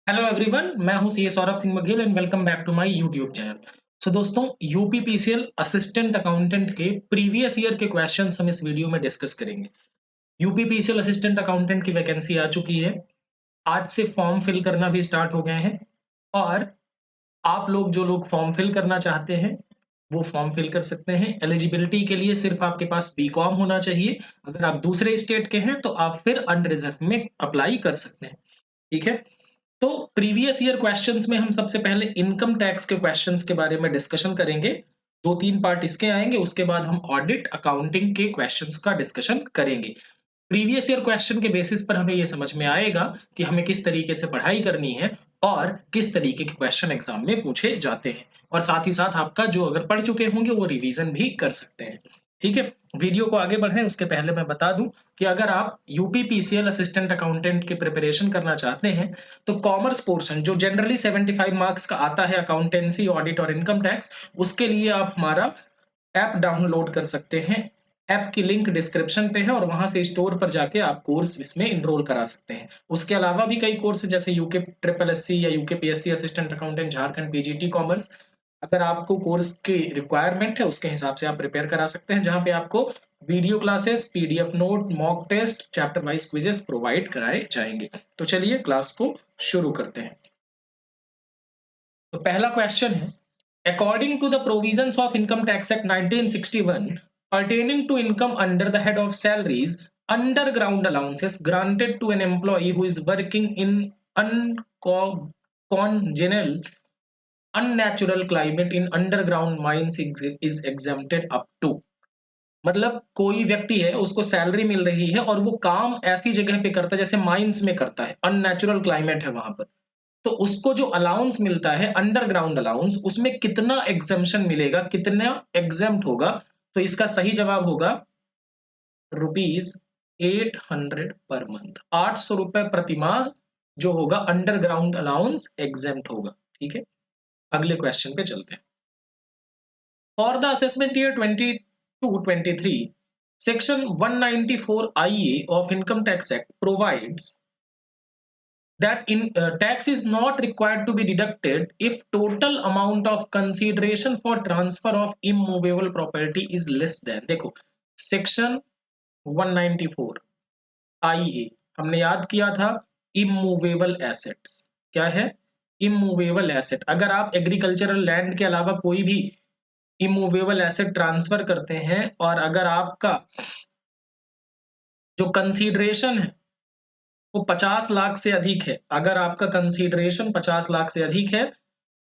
Hello everyone, मैं हूं CA Saurabh Singh Baghel and welcome back to my YouTube channel. So दोस्तों, UPPCL assistant accountant के previous year के questions हम इस वीडियो में डिस्कस करेंगे। यूपीपीसीएल असिस्टेंट अकाउंटेंट की वैकेंसी आ चुकी है। आज से फॉर्म फिल करना भी स्टार्ट हो गए हैं और आप लोग जो लोग फॉर्म फिल करना चाहते हैं वो फॉर्म फिल कर सकते हैं। एलिजिबिलिटी के लिए सिर्फ आपके पास बीकॉम होना चाहिए। अगर आप दूसरे स्टेट के हैं तो आप फिर अनरिजर्व में अप्लाई कर सकते हैं। ठीक है। तो प्रीवियस ईयर क्वेश्चंस में हम सबसे पहले इनकम टैक्स के क्वेश्चंस के बारे में डिस्कशन करेंगे। 2-3 पार्ट इसके आएंगे, उसके बाद हम ऑडिट अकाउंटिंग के क्वेश्चंस का डिस्कशन करेंगे। प्रीवियस ईयर क्वेश्चन के बेसिस पर हमें ये समझ में आएगा कि हमें किस तरीके से पढ़ाई करनी है और किस तरीके के क्वेश्चन एग्जाम में पूछे जाते हैं। और साथ ही साथ आपका जो अगर पढ़ चुके होंगे वो रिवीजन भी कर सकते हैं। ठीक है। वीडियो को आगे बढ़ें उसके पहले मैं बता दूं कि अगर आप यूपीपीसीएल असिस्टेंट अकाउंटेंट की प्रिपरेशन करना चाहते हैं तो कॉमर्स पोर्शन जो जनरली 75 मार्क्स का आता है, अकाउंटेंसी, ऑडिट और इनकम टैक्स, उसके लिए आप हमारा ऐप डाउनलोड कर सकते हैं। ऐप की लिंक डिस्क्रिप्शन पे है और वहां से स्टोर पर जाके आप कोर्स इसमें इनरोल करा सकते हैं। उसके अलावा भी कई कोर्स हैं जैसे यूके ट्रिपल एससी या UK PSC assistant accountant Jharkhand PGT commerce. अगर आपको कोर्स की रिक्वायरमेंट है उसके हिसाब से आप प्रिपेयर करा सकते हैं, जहां पे आपको video classes, PDF note, mock test, chapter wise quizzes provide कराए जाएंगे। तो चलिए क्लास को शुरू करते हैं। तो पहला क्वेश्चन है, according to the provisions of Income Tax Act 1961 pertaining to income under the head of salaries, underground allowances granted to an employee who is working in uncongenial unnatural climate in underground mines is exempted up to। मतलब कोई व्यक्ति है, उसको salary मिल रही है और वो काम ऐसी जगह पे करता है जैसे माइंस में करता है, अननेचुरल क्लाइमेट है वहां पर। तो उसको जो अलाउंस मिलता है अंडरग्राउंड अलाउंस, उसमें कितना एग्जेम्पशन मिलेगा, कितना एग्जेम्प्ट होगा? तो इसका सही जवाब होगा ₹800 पर मंथ। 800 रुपए प्रतिमाह जो होगा अंडरग्राउंड अलाउंस एग्जेम्प्ट होगा। ठीक है। अगले क्वेश्चन पे चलते हैं। For the assessment year 22-23, section 194 IA of Income Tax Act provides that tax is not required to be deducted if total amount of consideration for transfer of immovable property is less than। देखो, section 194 IA हमने याद किया था, immovable assets. क्या है? Immovable asset. अगर आप agricultural land के अलावा कोई भी इमूवेबल एसेट ट्रांसफर करते हैं और अगर आपका जो कंसीडरेशन है वो 50 लाख से अधिक है, अगर आपका कंसीडरेशन 50 लाख से अधिक है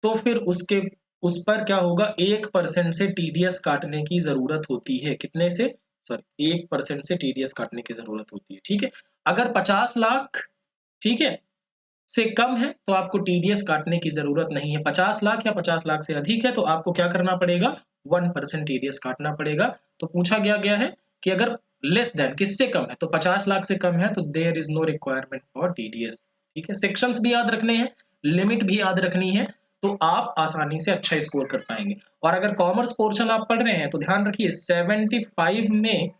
तो फिर उसके उस पर क्या होगा, 1% से टीडीएस काटने की जरूरत होती है। कितने से? सॉरी, 1% से टीडीएस काटने की जरूरत होती है। ठीक है। अगर 50 लाख, ठीक है, से कम है तो आपको टीडीएस काटने की जरूरत नहीं है। 50 लाख या 50 लाख से अधिक है तो आपको क्या करना पड़ेगा? 1% टीडीएस काटना पड़ेगा। तो पूछा गया गया है कि अगर लेस देन, किससे कम है, तो 50 लाख से कम है तो there is no requirement for TDS. ठीक है। सेक्शंस भी याद रखने हैं, लिमिट भी याद रखनी है, तो आप आसानी से अच्छा स्कोर कर पाएंगे। और अगर कॉमर्स पोर्शन आप पढ़ रहे हैं तो ध्यान रखिए 75 में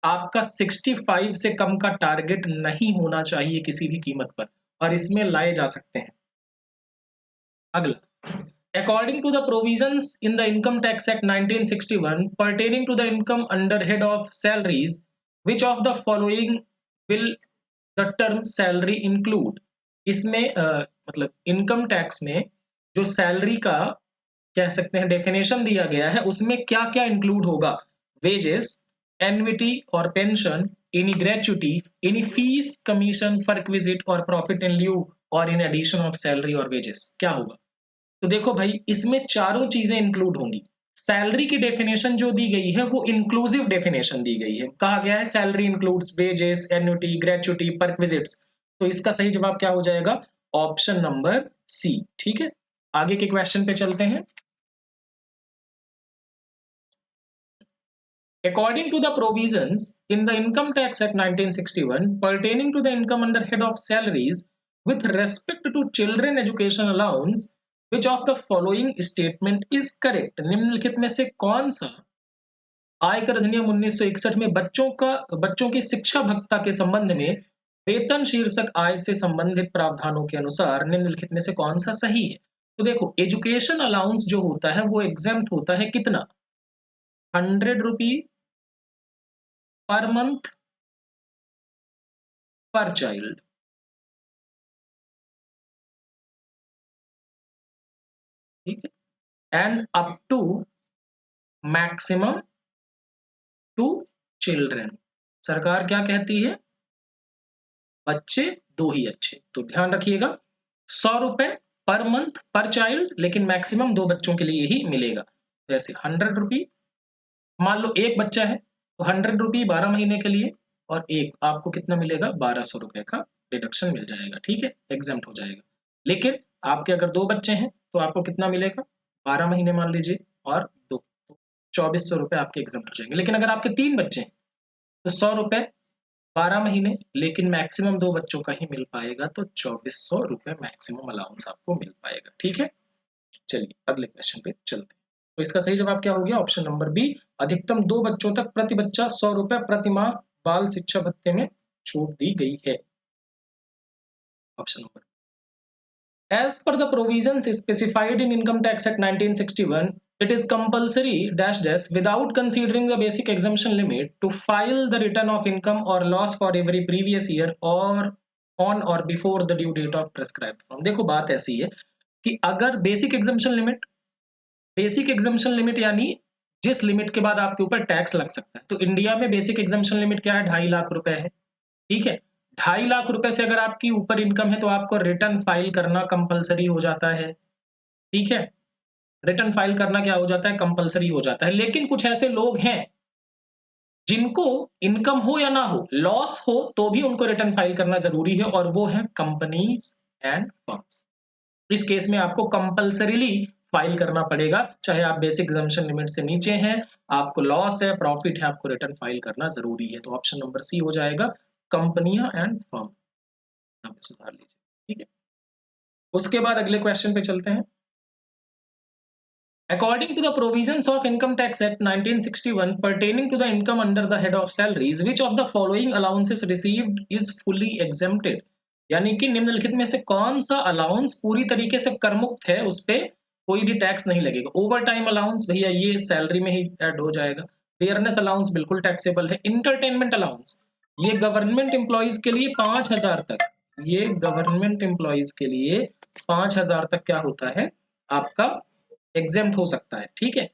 आपका 65 से कम का टारगेट नहीं होना चाहिए किसी भी कीमत पर, और इसमें लाए जा सकते हैं। अगला, according to the provisions in the Income tax act 1961 pertaining to the income under head of salaries, which of the following will the term salary include? इसमें मतलब इनकम टैक्स में जो सैलरी का कह सकते हैं डेफिनेशन दिया गया है उसमें क्या क्या इंक्लूड होगा? वेजेस, एन्युटी और pension, any gratuity, any fees, commission, perquisite और प्रॉफिट इन ल्यू और इन एडिशन ऑफ सैलरी और वेजेस, क्या होगा? तो देखो भाई, इसमें चारों चीजें इंक्लूड होंगी। सैलरी की डेफिनेशन जो दी गई है वो इंक्लूसिव डेफिनेशन दी गई है। कहा गया है salary includes wages, annuity, gratuity, perquisites. तो इसका सही जवाब क्या हो जाएगा? Option number C. ठीक है। आगे के क्वेश्चन पे चलते हैं। According to the provisions in the Income Tax Act 1961 pertaining to the income under head of salaries with respect to children education allowance, which of the following statement is correct? निम्नलिखित में से कौन सा आयकर अधिनियम 1961 में बच्चों की शिक्षा भत्ता के संबंध में वेतन शीर्षक आय से संबंधित प्रावधानों के अनुसार निम्नलिखित में से कौन सा सही है? तो देखो, एजुकेशन अलाउंस जो होता है वो एग्जेम्प्ट होता है कितना, 100 रुपी पर मंथ पर चाइल्ड, ठीक है, and up to maximum two children. सरकार क्या कहती है, बच्चे दो ही अच्छे। तो ध्यान रखिएगा, 100 रुपए पर मंथ पर चाइल्ड, लेकिन मैक्सिमम दो बच्चों के लिए ही मिलेगा। जैसे 100 रुपी, मान लो एक बच्चा है तो 100 रुपी 12 महीने के लिए, और एक आपको कितना मिलेगा, 1200 रुपए का डिडक्शन मिल जाएगा, ठीक है, एग्जाम्प्ट हो जाएगा। लेकिन आपके अगर दो बच्चे हैं तो आपको कितना मिलेगा, 12 महीने मान लीजिए, और दो, तो 2400 रुपए आपके एग्जाम्प्ट हो जाएंगे। लेकिन अगर आपके तीन बच्चे हैं तो 100 रुपए 12 महीने, लेकिन मैक्सिमम दो बच्चों का ही मिल पाएगा, तो 2400 रुपए मैक्सिमम अलाउंस आपको मिल पाएगा, ठीक है। चलिए अगले क्वेश्चन पे चलते हैं। तो इसका सही जवाब क्या हो गया, ऑप्शन नंबर बी, अधिकतम दो बच्चों तक प्रति बच्चा 100 रुपए प्रति माह बाल शिक्षा भत्ते में छूट दी गई है। Option number, as per the provisions specified in Income Tax Act 1961, it is compulsory dash dash without considering the basic exemption limit to file the return of income or loss for every previous year or on or before the due date of prescribed form। देखो बात ऐसी है कि अगर basic exemption limit यानी जिस limit के बाद आपके ऊपर टैक्स लग सकता है, तो इंडिया में बेसिक एग्जाम्पशन लिमिट क्या है, 2.5 लाख रुपए है, ठीक है। 2.5 लाख रुपए से अगर आपकी ऊपर इनकम है तो आपको रिटर्न फाइल करना कंपलसरी हो जाता है, ठीक है। रिटर्न फाइल करना क्या हो जाता है, कंपलसरी हो जाता है। लेकिन कुछ ऐसे लोग हैं जिनको इनकम हो या ना हो, लॉस हो तो भी उनको रिटर्न फाइल करना जरूरी है, और वो है कंपनीज एंड फर्म्स। इस केस में आपको कंपलसरीली फाइल करना पड़ेगा, चाहे आप बेसिक एग्जम्पशन लिमिट से नीचे हैं, आपको लॉस है, प्रॉफिट है, आपको रिटर्न फाइल करना जरूरी है। तो ऑप्शन नंबर सी हो जाएगा, कंपनियां एंड फर्म, यहाँ पे सुधार लीजिए, ठीक है। उसके बाद अगले क्वेश्चन पे चलते हैं। According to the provisions of Income Tax Act 1961 pertaining to the income under the head of salaries, which of the following allowances received is fully exempted? यानी कि निम्नलिखित में से कौन सा अलाउंस पूरी तरीके से करमुक्त है, उस पे कोई भी टैक्स नहीं लगेगा। ओवर टाइम अलाउंस भैया ये सैलरी में ही ऐड हो जाएगा। फेयरनेस अलाउंस बिल्कुल टैक्सेबल है। इंटरटेनमेंट अलाउंस ये गवर्नमेंट एम्प्लॉइज के लिए 5,000 तक, ये गवर्नमेंट एम्प्लॉइज के लिए 5,000 तक क्या होता है आपका एग्जेम्प्ट हो सकता है, ठीक है।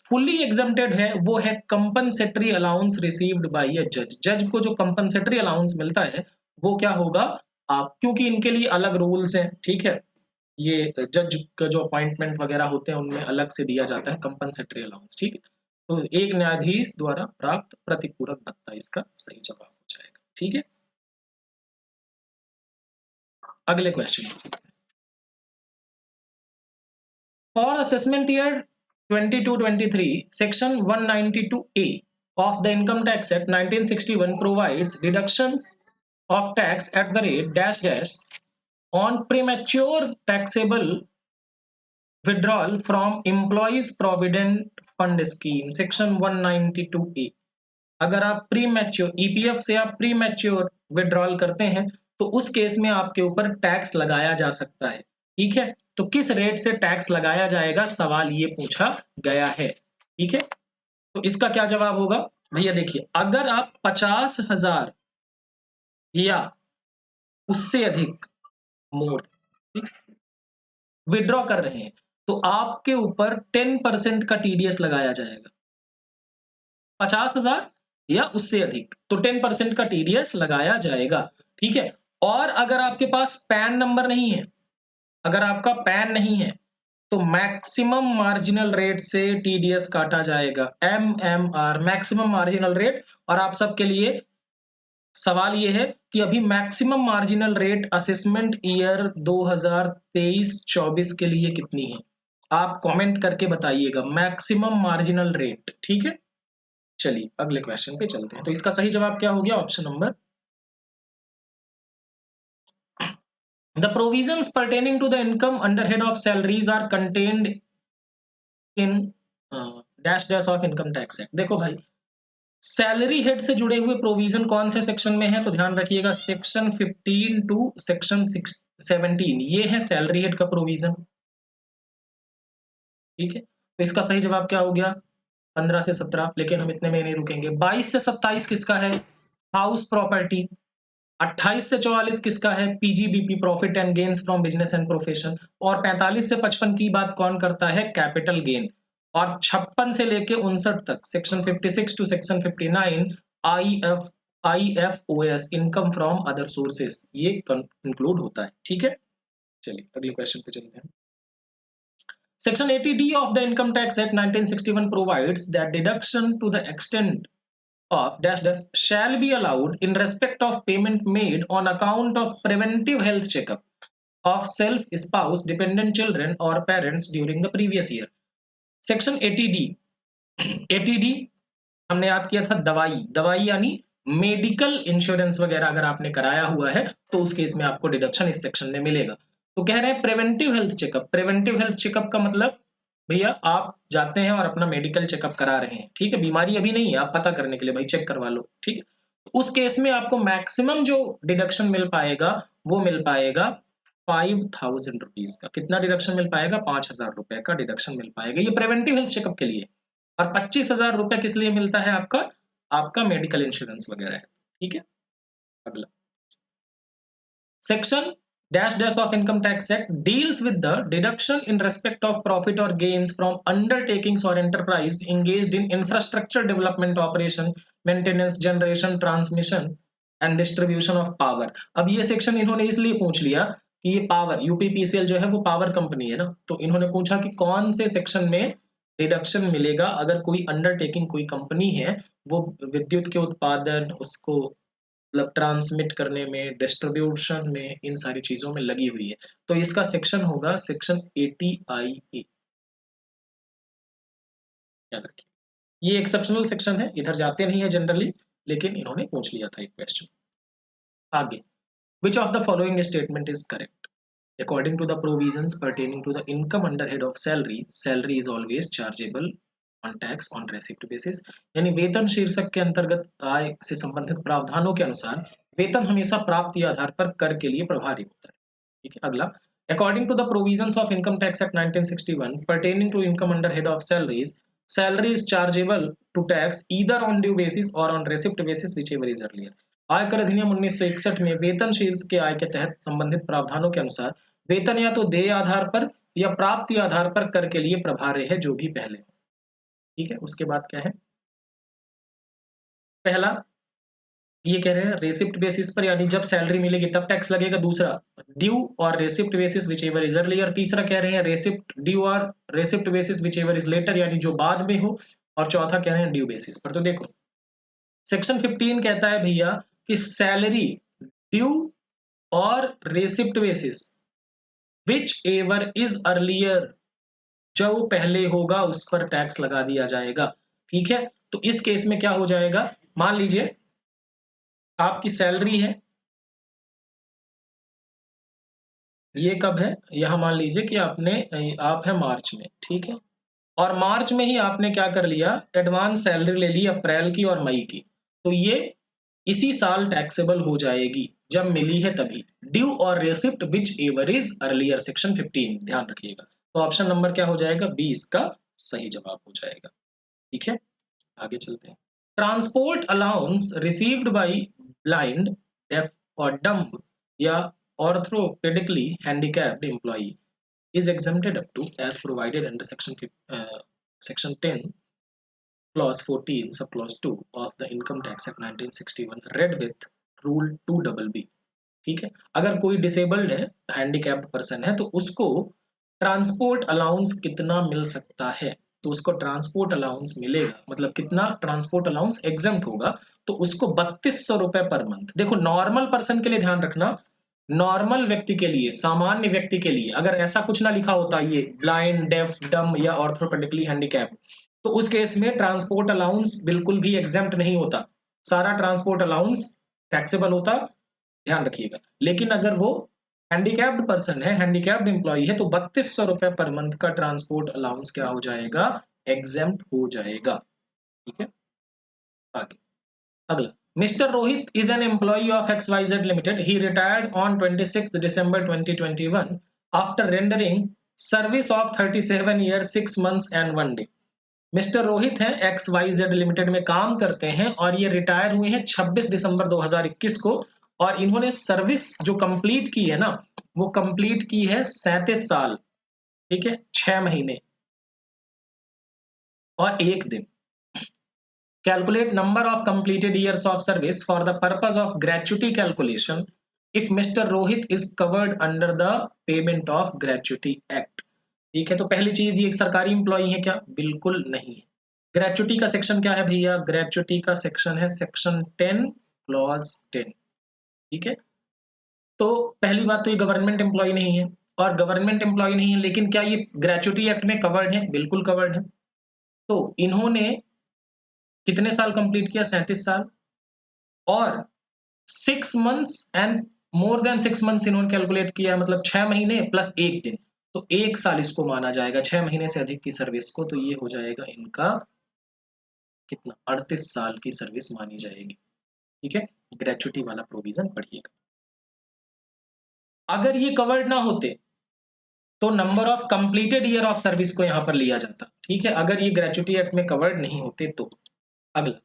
फुल्ली एग्जेम्प्टेड है वो है कंपनसेटरी अलाउंस रिसीव्ड बाय अ जज। जज को जो कंपनसेटरी अलाउंस मिलता है वो क्या होगा, आप क्योंकि इनके लिए अलग रूल्स हैं, ठीक है, ये जज का जो अपॉइंटमेंट वगैरह होते हैं उनमें अलग से दिया जाता है कंपनसेटरी अलाउंस, ठीक है। तो एक न्यायाधीश द्वारा प्राप्त प्रतिपूरक भत्ता इसका सही जवाब हो जाएगा, ठीक है। अगले question, for assessment year 22-23, section 192A of the Income Tax Act 1961 provides deductions of tax at the rate dash dash on premature taxable withdrawal from employees provident fund scheme, section 192A। अगर आप pre mature EPF से आप pre mature withdrawal करते हैं तो उस case में आपके ऊपर टैक्स लगाया जा सकता है, ठीक है। तो किस रेट से टैक्स लगाया जाएगा, सवाल ये पूछा गया है, ठीक है। तो इसका क्या जवाब होगा भैया, देखिए अगर आप 50,000 या उससे अधिक मोर विड्रॉ कर रहे हैं तो आपके ऊपर 10% का टीडीएस लगाया जाएगा। 50,000 या उससे अधिक तो 10% का टीडीएस लगाया जाएगा, ठीक है। और अगर आपके पास पैन नंबर नहीं है, अगर आपका पैन नहीं है तो मैक्सिमम मार्जिनल रेट से टीडीएस काटा जाएगा, एमएमआर मैक्सिमम मार्जिनल रेट। और आप सबके लिए सवाल ये है कि अभी maximum marginal rate assessment year 2023-24 के लिए कितनी है, आप कमेंट करके बताइएगा मैक्सिमम मार्जिनल रेट, ठीक है। चलिए अगले क्वेश्चन पे चलते हैं। तो इसका सही जवाब क्या हो गया, option number, the provisions pertaining to the income under head of salaries are contained in dash dash of income tax Act. देखो भाई सैलरी हेड से जुड़े हुए प्रोविजन कौन से सेक्शन में है? तो ध्यान रखिएगा सेक्शन 15 टू सेक्शन 17 ये है सैलरी हेड का प्रोविजन। ठीक है, तो इसका सही जवाब क्या हो गया? 15 से 17, लेकिन हम इतने में नहीं रुकेंगे। 22 से 27 किसका है? House property. 28 से 44 किसका है? PGBP, profit and gains from business and profession. और 45 से 55 की बात कौन करता है? Capital gain. और 56 से लेके 59 तक section 56 to section 59 IFOS, income from other sources, ये इंक्लूड होता है। ठीक है, चलिए अगले क्वेश्चन पे चलते हैं। Section 80D of the Income Tax Act 1961 provides that deduction to the extent of dash dash shall be allowed in respect of payment made on account of preventive health checkup of self, spouse, dependent children or parents during the previous year. Section 80D, 80D हमने याद किया था दवाई, दवाई यानी medical insurance वगैरह अगर आपने कराया हुआ है तो उस केस में आपको डिडक्शन इस सेक्शन में मिलेगा। तो कह रहे हैं preventive health checkup. Preventive health checkup का मतलब भैया आप जाते हैं और अपना मेडिकल चेकअप करा रहे हैं, ठीक है, बीमारी अभी नहीं है, आप पता करने के लिए भाई चेक करवा लो, ठीक है। तो उस केस में आपको मैक्सिमम जो डिडक्शन मिल पाएगा वो मिल पाएगा 5000 रुपीज का। कितना डिडक्शन मिल पाएगा? 5000 रुपए का डिडक्शन मिल पाएगा, ये प्रिवेंटिव हेल्थ चेकअप के लिए। और 25,000 रुपए किस लिए मिलता है? आपका आपका मेडिकल इंश्योरेंस वगैरह है। ठीक है, अगला section dash dash of income tax act deals with the deduction in respect of profit or gains from undertakings or enterprise engaged in infrastructure development, operation, maintenance, generation, transmission and distribution of power। अब ये section इन्होंने इसलिए पूछ लिया कि ये power, UPPCL जो है वो पावर कंपनी है ना, तो इन्होंने पूछा कि कौन से सेक्शन में डिडक्शन मिलेगा अगर कोई अंडरटेकिंग, कोई कंपनी है वो विद्युत के उत्पादन, उसको मतलब ट्रांसमिट करने में, डिस्ट्रीब्यूशन में, इन सारी चीजों में लगी हुई है। तो इसका सेक्शन होगा सेक्शन 80IA, याद रखिए। ये एक्सेप्शनल सेक्शन है, इधर जाते नहीं है जनरली, लेकिन इन्होंने पूछ लिया था एक क्वेश्चन। आगे, which of the following statement is correct? According to the provisions pertaining to the income under head of salary, salary is always chargeable on tax on receipt basis। यानी वेतन शीर्षक के अंतर्गत आय से संबंधित प्रावधानों के अनुसार वेतन हमेशा प्राप्ति आधार पर कर के लिए प्रभारी होता है। ठीक है, अगला, according to the provisions of income tax act 1961 pertaining to income under head of salaries, salary is chargeable to tax either on due basis or on receipt basis whichever is earlier। आयकर अधिनियम 1961 में वेतन शीर्ष के आय के तहत संबंधित प्रावधानों के अनुसार वेतन या तो देय आधार पर या प्राप्ति आधार पर कर के लिए प्रभार्य है, जो भी पहले हो। ठीक है, उसके बाद क्या है? पहला, ये कह रहे हैं रेसिप्ट बेसिस पर, यानी जब सैलरी मिलेगी तब टैक्स लगेगा। दूसरा, ड्यू और receipt basis whichever is earlier. तीसरा कह रहे हैं रेसिप्ट ड्यू और receipt basis whichever is later, यानी जो बाद में हो। और चौथा कह रहे हैं ड्यू बेसिस पर। तो देखो सेक्शन 15 कहता है भैया कि सैलरी ड्यू और receipt basis whichever is earlier, जो पहले होगा उस पर टैक्स लगा दिया जाएगा। ठीक है, तो इस केस में क्या हो जाएगा? मान लीजिए आपकी सैलरी है, ये कब है? यहां मान लीजिए कि आपने आप है मार्च में, ठीक है, और मार्च में ही आपने क्या कर लिया? एडवांस सैलरी ले ली अप्रैल की और मई की। तो ये इसी साल टैक्सेबल हो जाएगी जब मिली है तभी। ड्यू और receipt which ever is earlier, section 15, ध्यान रखिएगा। तो ऑप्शन नंबर क्या हो जाएगा? 20 का सही जवाब हो जाएगा। ठीक है, आगे चलते हैं। Transport allowance received by blind, deaf और डम्ब या orthopedically handicapped employee is exempted up to as provided under section 10 clause 14 sub clause 2 of the income tax act 1961 read with rule 2BB। ठीक है, अगर कोई डिसेबल्ड है, handicapped person है, तो उसको ट्रांसपोर्ट अलाउंस कितना मिल सकता है? तो उसको ट्रांसपोर्ट अलाउंस मिलेगा, मतलब कितना ट्रांसपोर्ट अलाउंस एग्जेम्प्ट होगा, तो उसको 3200 रुपए पर मंथ। देखो नॉर्मल पर्सन के लिए ध्यान रखना, नॉर्मल व्यक्ति के लिए, सामान्य व्यक्ति के लिए अगर ऐसा कुछ ना लिखा होता, ये ब्लाइंड, डेफ, डम या ऑर्थोपेडिकली हैंडीकैप, तो उस केस में ट्रांसपोर्ट अलाउंस बिल्कुल भी एग्जेम्प्ट नहीं होता, सारा ट्रांसपोर्ट अलाउंस टैक्सेबल होता, ध्यान रखिएगा। लेकिन अगर वो हैंडीकैप्ड पर्सन है, हैंडीकैप्ड एम्प्लॉय है, तो 3200 रुपए पर मंथ का ट्रांसपोर्ट अलाउंस क्या हो जाएगा? एग्जेम्प्ट हो जाएगा। ठीक है, आगे अगला, mister Rohit is an employee of XYZ limited, he retired on 26 December 2021 after rendering service of 37 year 6 months and 1 day. Mister Rohit हैं, XYZ लिमिटेड में काम करते हैं और ये रिटायर हुए हैं 26 दिसंबर 2021 को, और इन्होंने सर्विस जो कंप्लीट की है ना, वो कंप्लीट की है 37 साल, ठीक है, 6 महीने और 1 दिन। Calculate number of completed years of service for the purpose of gratuity calculation if Mr. Rohit is covered under the Payment of Gratuity Act। ठीक है, तो पहली चीज, ये एक सरकारी इंप्लॉई है क्या? बिल्कुल नहीं है। ग्रेचुटी का सेक्शन क्या है भैया? ग्रेचुटी का सेक्शन है सेक्शन 10 क्लॉज 10। ठीक है, तो पहली बात तो ये गवर्नमेंट एम्प्लॉय नहीं है, और गवर्नमेंट एम्प्लॉय नहीं है, लेकिन क्या ये ग्रेचुटी एक्ट में कवर्ड है? बिल्कुल कवर्ड है। तो इन्होंने कितने साल कंप्लीट किया? 37 साल, और 6 months and more than 6 months इन्होंने कैलकुलेट किया, मतलब 6 महीने प्लस 1 दिन, तो 1 साल इसको माना जाएगा 6 महीने से अधिक की सर्विस को, तो ये हो जाएगा इनका कितना? 38 साल की सर्विस मानी जाएगी। ठीक है, ग्रेचुटी वाला प्रोविजन पढ़िएगा। अगर ये कवर्ड ना होते तो number of completed year of service को यहां पर लिया जाता। ठीक है, अगर ये ग्रेचुटी एक्ट में कवर्ड नहीं होते तो। अगला,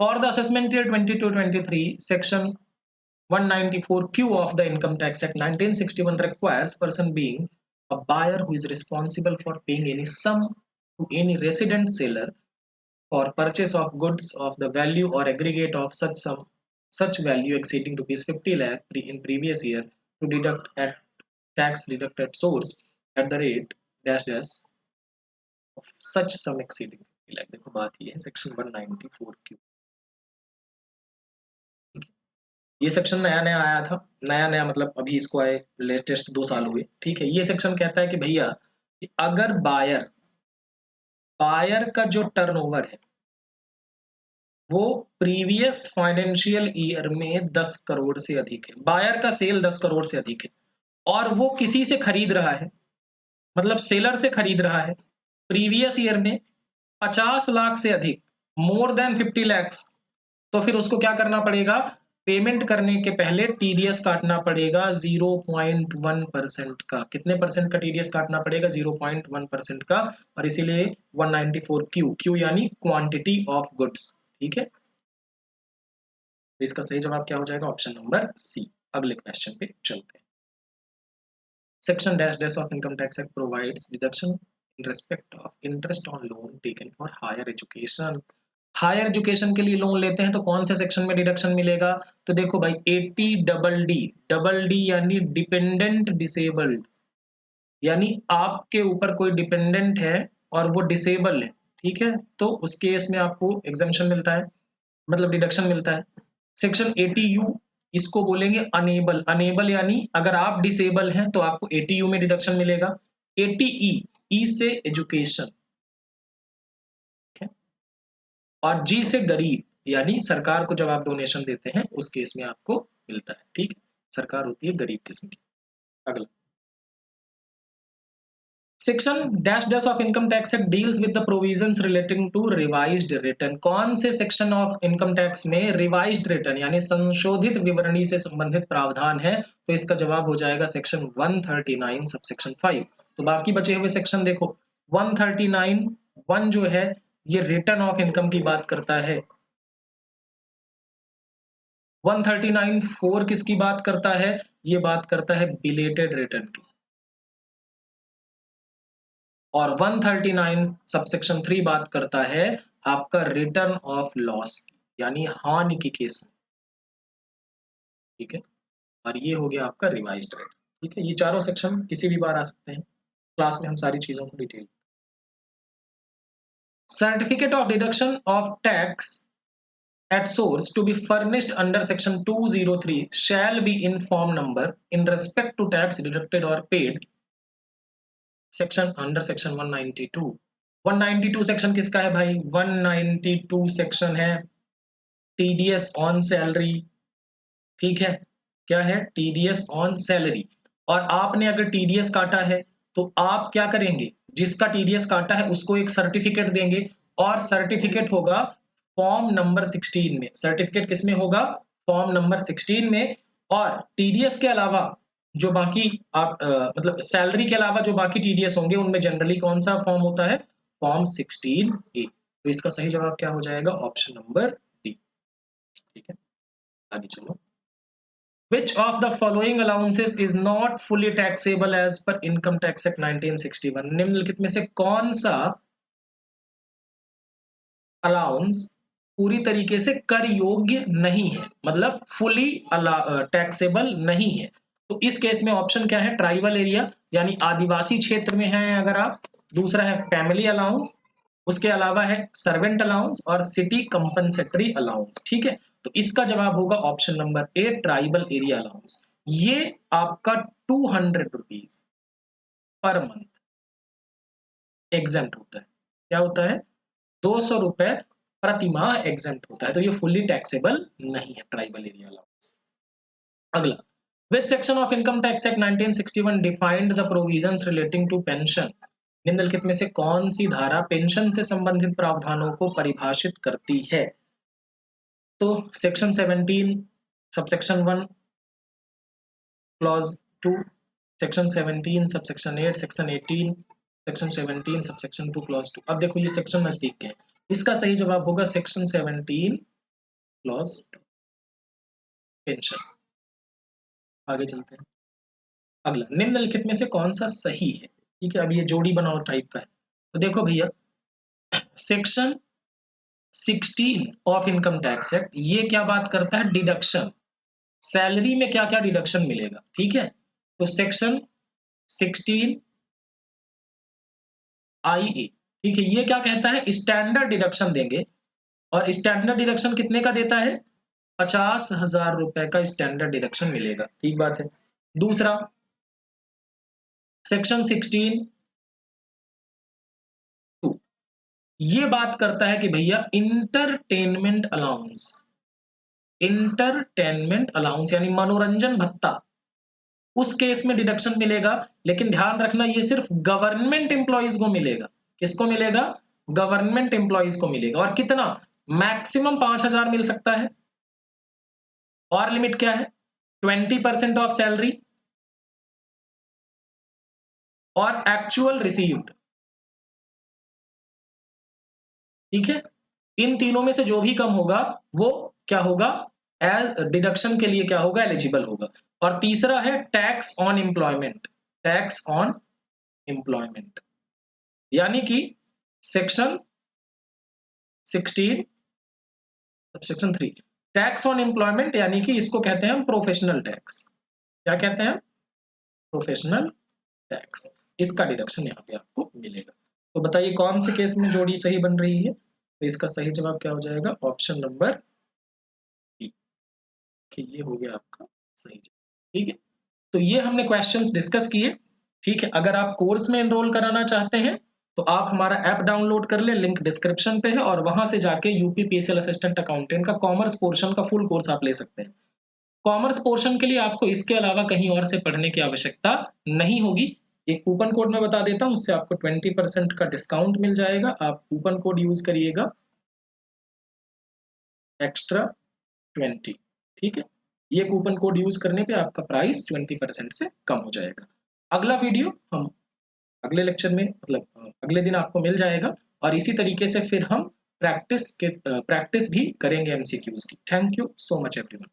for the assessment year 22-23 section 194Q of the Income Tax Act 1961 requires person being a buyer who is responsible for paying any sum to any resident seller for purchase of goods of the value or aggregate of such sum, such value exceeding rupees 50 lakh in previous year to deduct at tax deduct at source at the rate dash dash of such sum exceeding 50 lakh। देखो बात ये है, section 194Q, ये section नया नया आया था, नया नया मतलब अभी इसको आए लेटेस्ट 2 साल हुए। ठीक है, ये सेक्शन कहता है कि भैया कि अगर बायर बायर का जो टर्नओवर है वो प्रीवियस फाइनेंशियल ईयर में 10 करोड़ से अधिक है, बायर का सेल 10 करोड़ से अधिक है, और वो किसी से खरीद रहा है, मतलब सेलर से खरीद रहा है प्रीवियस ईयर में 50 लाख से अधिक, मोर देन 50 लैक्स, तो फिर उसको क्या करना पड़ेगा? पेमेंट करने के पहले टीडीएस काटना पड़ेगा 0.1% का। कितने परसेंट का टीडीएस काटना पड़ेगा? 0.1% का, और इसीलिए 194Q, क्यू यानी क्वांटिटी ऑफ गुड्स। ठीक है, तो इसका सही जवाब क्या हो जाएगा? Option number C. अगले क्वेश्चन पे चलते हैं। Section dash dash of income tax Act provides deduction in respect of interest on loan taken for higher education. Higher education के लिए लोन लेते हैं तो कौन से सेक्शन में डिडक्शन मिलेगा? तो देखो भाई, 80 डबल डी यानी डिपेंडेंट डिसेबल्ड, यानी आपके ऊपर कोई डिपेंडेंट है और वो डिसेबल है, ठीक है, तो उस केस में आपको एग्जम्पशन मिलता है, मतलब डिडक्शन मिलता है। सेक्शन 80U, इसको बोलेंगे अनेबल, अनेबल यानी अगर आप डिसेबल हैं तो आपको 80U में डिडक्शन मिलेगा। 80E, ई से एजुकेशन, और जी से गरीब, यानी सरकार को जब आप डोनेशन देते हैं उस केस में आपको मिलता है। ठीक है, सरकार होती है गरीब किस्म की। अगला, section dash dash of income tax Act deals with the provisions relating to revised return. कौन से सेक्शन ऑफ इनकम टैक्स में रिवाइज्ड रिटर्न यानी संशोधित विवरणी से संबंधित प्रावधान है? तो इसका जवाब हो जाएगा सेक्शन 139 सबसेक्शन 5। तो बाकी बचे हुए सेक्शन देखो, 139(1) जो है ये रिटर्न ऑफ इनकम की बात करता है, 139(4) किसकी बात करता है? ये बात करता है बिलेटेड रिटर्न की, और 139 सबसेक्शन 3 बात करता है आपका रिटर्न ऑफ लॉस यानी हानि की केस में। ठीक है, और ये हो गया आपका रिवाइज्ड रेट। ठीक है, ये चारों सेक्शन किसी भी बार आ सकते हैं, क्लास में हम सारी चीजों को detail. Certificate of deduction of tax at source to be furnished under section 203 shall be in form number in respect to tax deducted or paid section under section 192। 192 section किसका है भाई? 192 सेक्शन है TDS on salary. ठीक है, क्या है? TDS on salary. और आपने अगर टीडीएस काटा है तो आप क्या करेंगे? जिसका टीडीएस काटा है उसको एक सर्टिफिकेट देंगे, और सर्टिफिकेट होगा फॉर्म नंबर 16 में। सर्टिफिकेट किस में होगा? फॉर्म नंबर 16 में। और टीडीएस के अलावा जो बाकी आप मतलब सैलरी के अलावा जो बाकी टीडीएस होंगे उनमें जनरली कौन सा फॉर्म होता है? Form 16A। तो इसका सही जवाब क्या हो जाएगा? Option number D. ठीक है, आगे चलो। Which of the following allowances is not fully taxable as per Income Tax Act 1961? निम्नलिखित में से कौन सा अलाउंस पूरी तरीके से कर योग्य नहीं है, मतलब फुली टैक्सेबल नहीं है? तो इस केस में ऑप्शन क्या है? ट्राइबल एरिया यानी आदिवासी क्षेत्र में है अगर आप, दूसरा है फैमिली अलाउंस, उसके अलावा है सर्वेंट अलाउंस और सिटी कंपनसेटरी अलाउंस। ठीक है, तो इसका जवाब होगा option number A, tribal area allowance. ये आपका 200 रुपीज पर मंथ एग्जेम्प्ट होता है। क्या होता है? 200 रुपए प्रति माह एग्जेम्प्ट होता है, तो ये फुल्ली टैक्सेबल नहीं है ट्राइबल एरिया अलाउंस। अगला, which section of income tax act 1961 defined the provisions relating to pension? निम्नलिखित में से कौन सी धारा पेंशन से संबंधित प्रावधानों को परिभाषित करती है? तो section 17 subsection 1 clause 2, section 17 subsection 8, section 18 section 17 subsection 2 clause 2। अब देखो ये सेक्शन नजदीक के हैं, इसका सही जवाब होगा सेक्शन 17 क्लॉज 2, पेंशन। आगे चलते हैं। अगला, निम्नलिखित में से कौन सा सही है? ठीक है, अब ये जोड़ी बनाओ टाइप का है। तो देखो भैया, section 16 of income tax act ये क्या बात करता है? डिडक्शन, सैलरी में क्या क्या डिडक्शन मिलेगा। ठीक है, तो सेक्शन 16 IA, ठीक है, ये क्या कहता है? स्टैंडर्ड डिडक्शन देंगे, और स्टैंडर्ड डिडक्शन कितने का देता है? 50,000 रुपए का स्टैंडर्ड डिडक्शन मिलेगा। ठीक बात है। दूसरा, सेक्शन 16(2) ये बात करता है कि भैया इंटरटेनमेंट अलाउंस यानी मनोरंजन भत्ता, उस केस में डिडक्शन मिलेगा, लेकिन ध्यान रखना ये सिर्फ गवर्नमेंट एम्प्लॉइज को मिलेगा। किसको मिलेगा? गवर्नमेंट एम्प्लॉइज को मिलेगा। और कितना? मैक्सिमम 5,000 मिल सकता है। और लिमिट क्या है? 20% ऑफ सैलरी और एक्चुअल रिसीव्ड। ठीक है, इन तीनों में से जो भी कम होगा वो क्या होगा? डिडक्शन के लिए क्या होगा? एलिजिबल होगा। और तीसरा है tax on employment, tax on employment यानी कि section 16 subsection 3 tax on employment, यानी कि इसको कहते हैं हम प्रोफेशनल टैक्स। क्या कहते हैं? Professional tax. इसका डिडक्शन यहाँ पे आपको मिलेगा। तो बताइए कौन से केस में जोड़ी सही बन रही है? तो इसका सही जवाब क्या हो जाएगा? ऑप्शन नंबर बी, कि ये हो गया आपका सही जवाब। ठीक है, तो ये हमने क्वेश्चंस डिस्कस किए। ठीक है, अगर आप कोर्स में एनरोल कराना चाहते हैं तो आप हमारा ऐप डाउनलोड कर लें, लिंक डिस्क्रिप्शन पे है, और वहां से जाके यूपी पीएसएल असिस्टेंट अकाउंटेंट का कॉमर्स पोर्शन का फुल कोर्स आप ले सकते हैं। कॉमर्स पोर्शन के लिए आपको इसके अलावा कहीं और से पढ़ने की आवश्यकता नहीं होगी। एक कूपन कोड मैं बता देता हूँ, उससे आपको 20% का डिस्काउंट मिल जाएगा। आप कूपन कोड यूज करिएगा extra20। ठीक है, ये कूपन कोड यूज करने पे आपका प्राइस 20% से कम हो जाएगा। अगला वीडियो हम अगले लेक्चर में, मतलब अगले दिन आपको मिल जाएगा, और इसी तरीके से फिर हम प्रैक्टिस भी करेंगे एमसीक्यूज की। Thank you so much everyone.